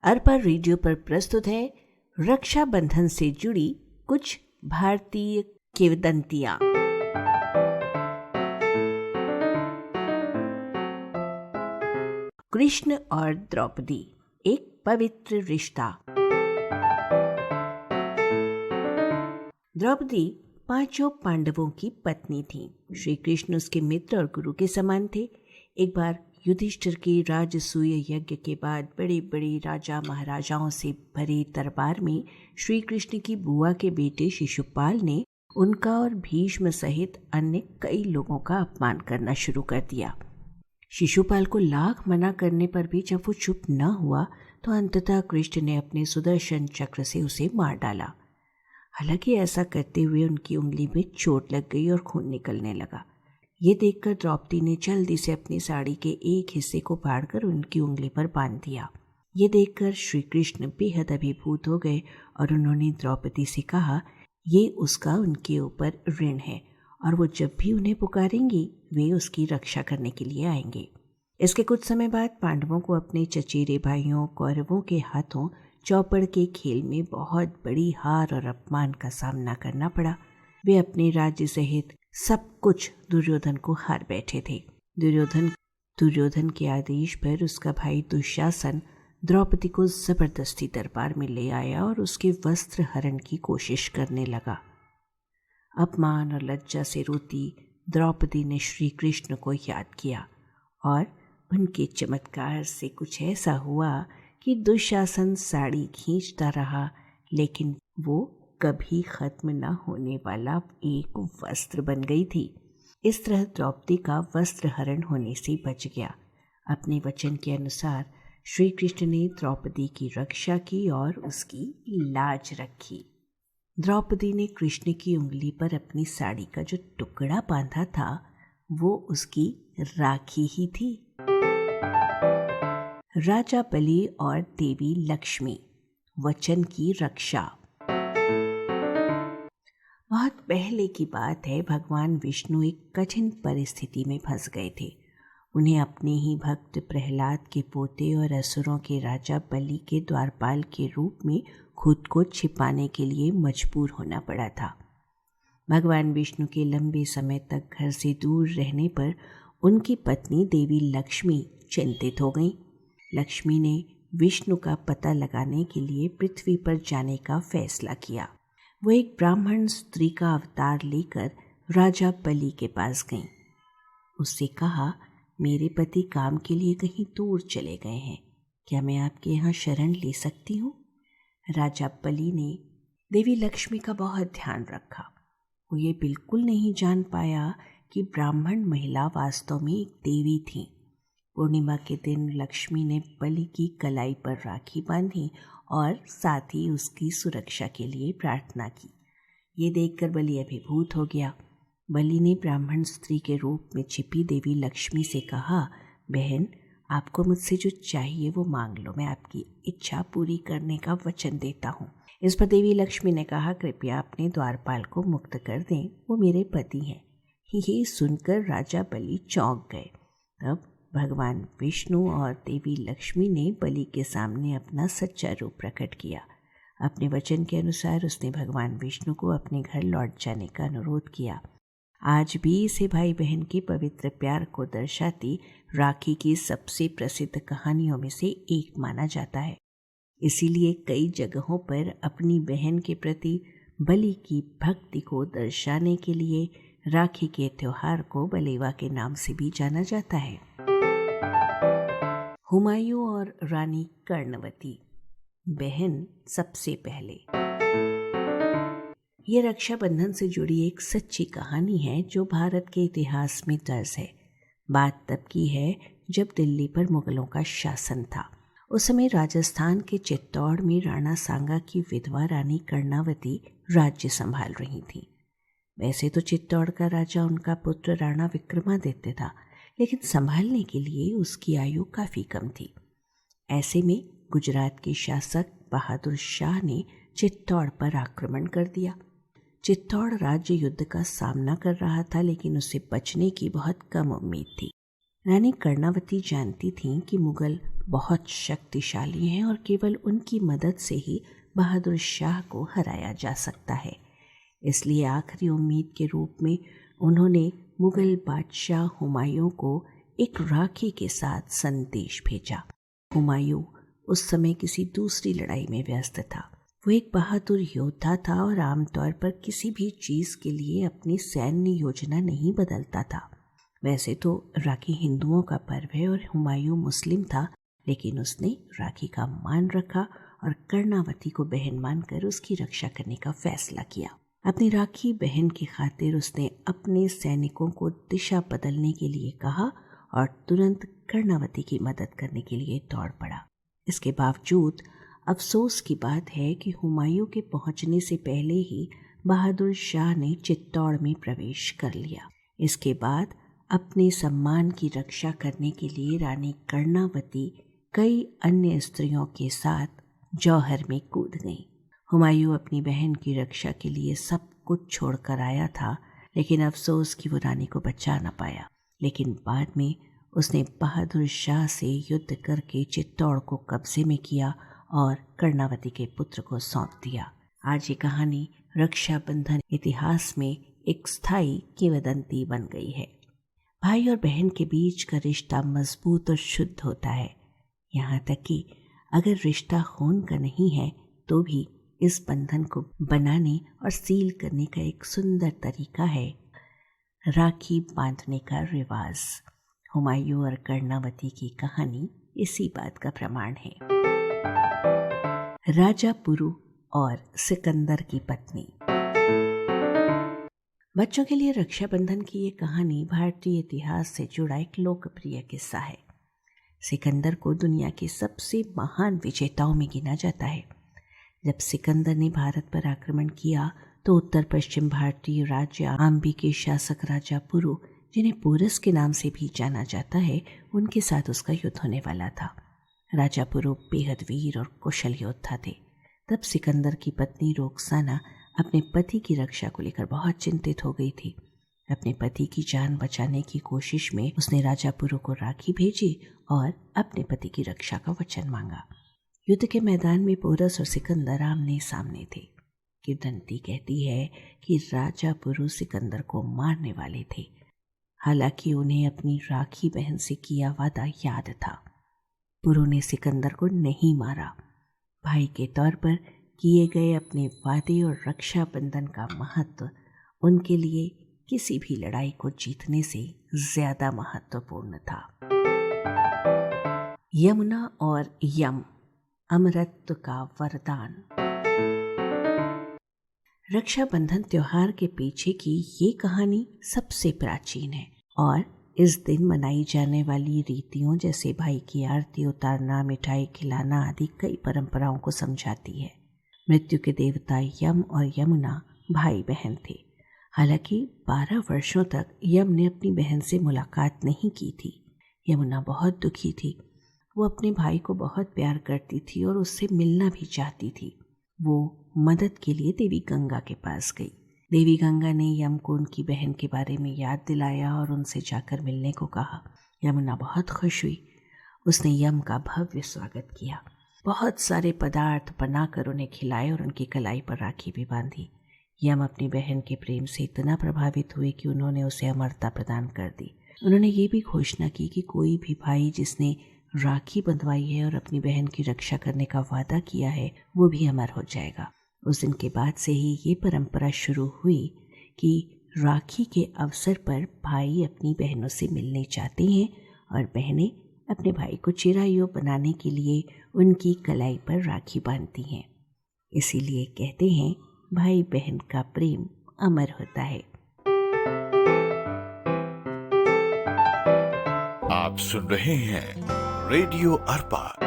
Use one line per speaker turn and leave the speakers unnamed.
Arpa radio पर प्रस्तुत है रक्षाबंधन से जुड़ी कुछ भारतीय किंवदंतियां। कृष्ण और द्रौपदी, एक पवित्र रिश्ता। द्रौपदी पांचों पांडवों की पत्नी थी। श्री कृष्ण उसके मित्र और गुरु के समान थे। एक बार युधिष्ठिर के राजसूय यज्ञ के बाद बड़े बड़े राजा महाराजाओं से भरे दरबार में श्री कृष्ण की बुआ के बेटे शिशुपाल ने उनका और भीष्म सहित अन्य कई लोगों का अपमान करना शुरू कर दिया। शिशुपाल को लाख मना करने पर भी जब वो चुप न हुआ तो अंततः कृष्ण ने अपने सुदर्शन चक्र से उसे मार डाला। हालांकि ऐसा करते हुए उनकी उंगली में चोट लग गई और खून निकलने लगा। ये देखकर द्रौपदी ने जल्दी से अपनी साड़ी के एक हिस्से को फाड़कर उनकी उंगली पर बांध दिया। ये देखकर श्री कृष्ण बेहद अभिभूत हो गए और उन्होंने द्रौपदी से कहा, ये उसका उनके ऊपर ऋण है और वो जब भी उन्हें पुकारेंगी वे उसकी रक्षा करने के लिए आएंगे। इसके कुछ समय बाद पांडवों को अपने चचेरे भाइयों कौरवों के हाथों चौपड़ के खेल में बहुत बड़ी हार और अपमान का सामना करना पड़ा। वे अपने राज्य सहित सब कुछ दुर्योधन को हार बैठे थे। दुर्योधन के आदेश पर उसका भाई दुशासन द्रौपदी को जबरदस्ती दरबार में ले आया और उसके वस्त्र हरण की कोशिश करने लगा। अपमान और लज्जा से रोती द्रौपदी ने श्री कृष्ण को याद किया और उनके चमत्कार से कुछ ऐसा हुआ कि दुशासन साड़ी खींचता रहा, लेकिन वो कभी खत्म न होने वाला एक वस्त्र बन गई थी। इस तरह द्रौपदी का वस्त्र हरण होने से बच गया। अपने वचन के अनुसार श्री कृष्ण ने द्रौपदी की रक्षा की और उसकी लाज रखी। द्रौपदी ने कृष्ण की उंगली पर अपनी साड़ी का जो टुकड़ा बांधा था वो उसकी राखी ही थी। राजा बलि और देवी लक्ष्मी, वचन की रक्षा। बहुत पहले की बात है, भगवान विष्णु एक कठिन परिस्थिति में फंस गए थे। उन्हें अपने ही भक्त प्रहलाद के पोते और असुरों के राजा बलि के द्वारपाल के रूप में खुद को छिपाने के लिए मजबूर होना पड़ा था। भगवान विष्णु के लंबे समय तक घर से दूर रहने पर उनकी पत्नी देवी लक्ष्मी चिंतित हो गईं। लक्ष्मी ने विष्णु का पता लगाने के लिए पृथ्वी पर जाने का फैसला किया। वो एक ब्राह्मण स्त्री का अवतार लेकर राजा बलि के पास गईं। उससे कहा, मेरे पति काम के लिए कहीं दूर चले गए हैं, क्या मैं आपके यहाँ शरण ले सकती हूँ? राजा बलि ने देवी लक्ष्मी का बहुत ध्यान रखा। वो ये बिल्कुल नहीं जान पाया कि ब्राह्मण महिला वास्तव में एक देवी थी। पूर्णिमा के दिन लक्ष्मी ने बलि की कलाई पर राखी बांधी और साथ ही उसकी सुरक्षा के लिए प्रार्थना की। ये देखकर बलि अभिभूत हो गया। बलि ने ब्राह्मण स्त्री के रूप में छिपी देवी लक्ष्मी से कहा, बहन, आपको मुझसे जो चाहिए वो मांग लो, मैं आपकी इच्छा पूरी करने का वचन देता हूँ। इस पर देवी लक्ष्मी ने कहा, कृपया अपने द्वारपाल को मुक्त कर दें, वो मेरे पति हैं। ये सुनकर राजा बलि चौंक गए। तब भगवान विष्णु और देवी लक्ष्मी ने बलि के सामने अपना सच्चा रूप प्रकट किया। अपने वचन के अनुसार उसने भगवान विष्णु को अपने घर लौट जाने का अनुरोध किया। आज भी इसे भाई बहन के पवित्र प्यार को दर्शाती राखी की सबसे प्रसिद्ध कहानियों में से एक माना जाता है। इसीलिए कई जगहों पर अपनी बहन के प्रति बलि की भक्ति को दर्शाने के लिए राखी के त्योहार को बलेवा के नाम से भी जाना जाता है। हुमायूं और रानी कर्णवती, बहन सबसे पहले। ये रक्षाबंधन से जुड़ी एक सच्ची कहानी है जो भारत के इतिहास में दर्ज है। बात तब की है जब दिल्ली पर मुगलों का शासन था। उस समय राजस्थान के चित्तौड़ में राणा सांगा की विधवा रानी कर्णावती राज्य संभाल रही थी। वैसे तो चित्तौड़ का राजा उनका पुत्र राणा विक्रमादित्य था, लेकिन संभालने के लिए उसकी आयु काफ़ी कम थी। ऐसे में गुजरात के शासक बहादुर शाह ने चित्तौड़ पर आक्रमण कर दिया। चित्तौड़ राज्य युद्ध का सामना कर रहा था, लेकिन उसे बचने की बहुत कम उम्मीद थी। रानी कर्णावती जानती थीं कि मुगल बहुत शक्तिशाली हैं और केवल उनकी मदद से ही बहादुर शाह को हराया जा सकता है। इसलिए आखिरी उम्मीद के रूप में उन्होंने मुगल बादशाह हुमायूं को एक राखी के साथ संदेश भेजा। हुमायूं उस समय किसी दूसरी लड़ाई में व्यस्त था। वो एक बहादुर योद्धा था और आमतौर पर किसी भी चीज़ के लिए अपनी सैन्य योजना नहीं बदलता था। वैसे तो राखी हिंदुओं का पर्व है और हुमायूं मुस्लिम था, लेकिन उसने राखी का मान रखा और कर्णावती को बहन मानकर उसकी रक्षा करने का फैसला किया। अपनी राखी बहन की खातिर उसने अपने सैनिकों को दिशा बदलने के लिए कहा और तुरंत कर्णावती की मदद करने के लिए दौड़ पड़ा। इसके बावजूद अफसोस की बात है कि हुमायूं के पहुंचने से पहले ही बहादुर शाह ने चित्तौड़ में प्रवेश कर लिया। इसके बाद अपने सम्मान की रक्षा करने के लिए रानी कर्णावती कई अन्य स्त्रियों के साथ जौहर में कूद गई। हुमायूं अपनी बहन की रक्षा के लिए सब कुछ छोड़कर आया था, लेकिन अफसोस कि वो रानी को बचा न पाया। लेकिन बाद में उसने बहादुर शाह से युद्ध करके चित्तौड़ को कब्जे में किया और कर्णावती के पुत्र को सौंप दिया। आज ये कहानी रक्षाबंधन इतिहास में एक स्थायी किंवदंती बन गई है। भाई और बहन के बीच का रिश्ता मजबूत और शुद्ध होता है। यहाँ तक कि अगर रिश्ता खून का नहीं है तो भी इस बंधन को बनाने और सील करने का एक सुंदर तरीका है राखी बांधने का रिवाज। हुमायूं और कर्णावती की कहानी इसी बात का प्रमाण है। राजा पुरु और सिकंदर की पत्नी। बच्चों के लिए रक्षाबंधन की ये कहानी भारतीय इतिहास से जुड़ा एक लोकप्रिय किस्सा है। सिकंदर को दुनिया के सबसे महान विजेताओं में गिना जाता है। जब सिकंदर ने भारत पर आक्रमण किया तो उत्तर पश्चिम भारतीय राज्य आम्बी के शासक राजा पुरु, जिन्हें पोरस के नाम से भी जाना जाता है, उनके साथ उसका युद्ध होने वाला था। राजा पुरु बेहद वीर और कुशल योद्धा थे। तब सिकंदर की पत्नी रोक्साना अपने पति की रक्षा को लेकर बहुत चिंतित हो गई थी। अपने पति की जान बचाने की कोशिश में उसने राजा पुरु को राखी भेजी और अपने पति की रक्षा का वचन मांगा। युद्ध के मैदान में पोरस और सिकंदर आमने सामने थे। किंवदंती कहती है कि राजा पुरु सिकंदर को मारने वाले थे। हालांकि उन्हें अपनी राखी बहन से किया वादा याद था। पुरु ने सिकंदर को नहीं मारा। भाई के तौर पर किए गए अपने वादे और रक्षा बंधन का महत्व उनके लिए किसी भी लड़ाई को जीतने से ज्यादा महत्वपूर्ण था। यमुना और यम, अमरत्व का वरदान। रक्षाबंधन त्योहार के पीछे की ये कहानी सबसे प्राचीन है और इस दिन मनाई जाने वाली रीतियों जैसे भाई की आरती उतारना, मिठाई खिलाना आदि कई परंपराओं को समझाती है। मृत्यु के देवता यम और यमुना भाई बहन थे। हालांकि 12 वर्षों तक यम ने अपनी बहन से मुलाकात नहीं की थी। यमुना बहुत दुखी थी। वो अपने भाई को बहुत प्यार करती थी और उससे मिलना भी चाहती थी। वो मदद के लिए देवी गंगा के पास गई। देवी गंगा ने यम को उनकी बहन के बारे में याद दिलाया और उनसे जाकर मिलने को कहा। यमुना बहुत खुश हुई। उसने यम का भव्य स्वागत किया। बहुत सारे पदार्थ बनाकर उन्हें खिलाए और उनकी कलाई पर राखी भी बांधी। यम अपनी बहन के प्रेम से इतना प्रभावित हुए कि उन्होंने उसे अमरता प्रदान कर दी। उन्होंने ये भी घोषणा की कि कोई भी भाई जिसने राखी बंधवाई है और अपनी बहन की रक्षा करने का वादा किया है, वो भी अमर हो जाएगा। उस दिन के बाद से ही ये परंपरा शुरू हुई कि राखी के अवसर पर भाई अपनी बहनों से मिलने जाते हैं और बहनें अपने भाई को चिरायु बनाने के लिए उनकी कलाई पर राखी बांधती हैं। इसीलिए कहते हैं भाई बहन का प्रेम अमर होता है।
आप सुन रहे हैं रेडियो अर्पा,